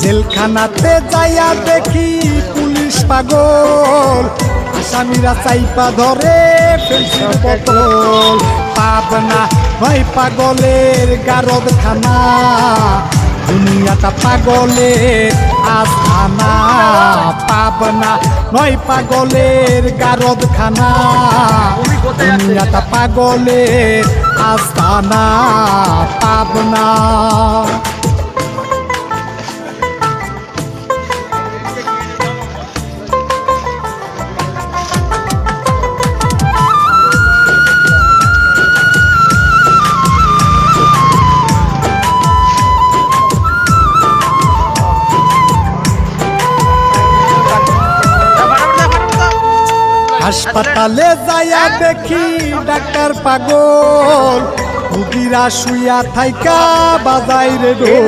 জেলখানাতে যাইয়া দেখি পুলিশ পাগল, আসামিরা চাইপা ধরে ফেলছির বোতল। পাবনা হয় পাগলের গারদখানা, দুনিয়াটা পাগলের আস্থানা। পাবনা নয় পাগলের গারদখানা, দুনিয়াটা পাগলের আস্থানা। পাবনা হাসপাতালে যাইয়া দেখি ডাক্তার পাগল, রুগীরা শুইয়া থাইকা বাজাই রে ঢোল।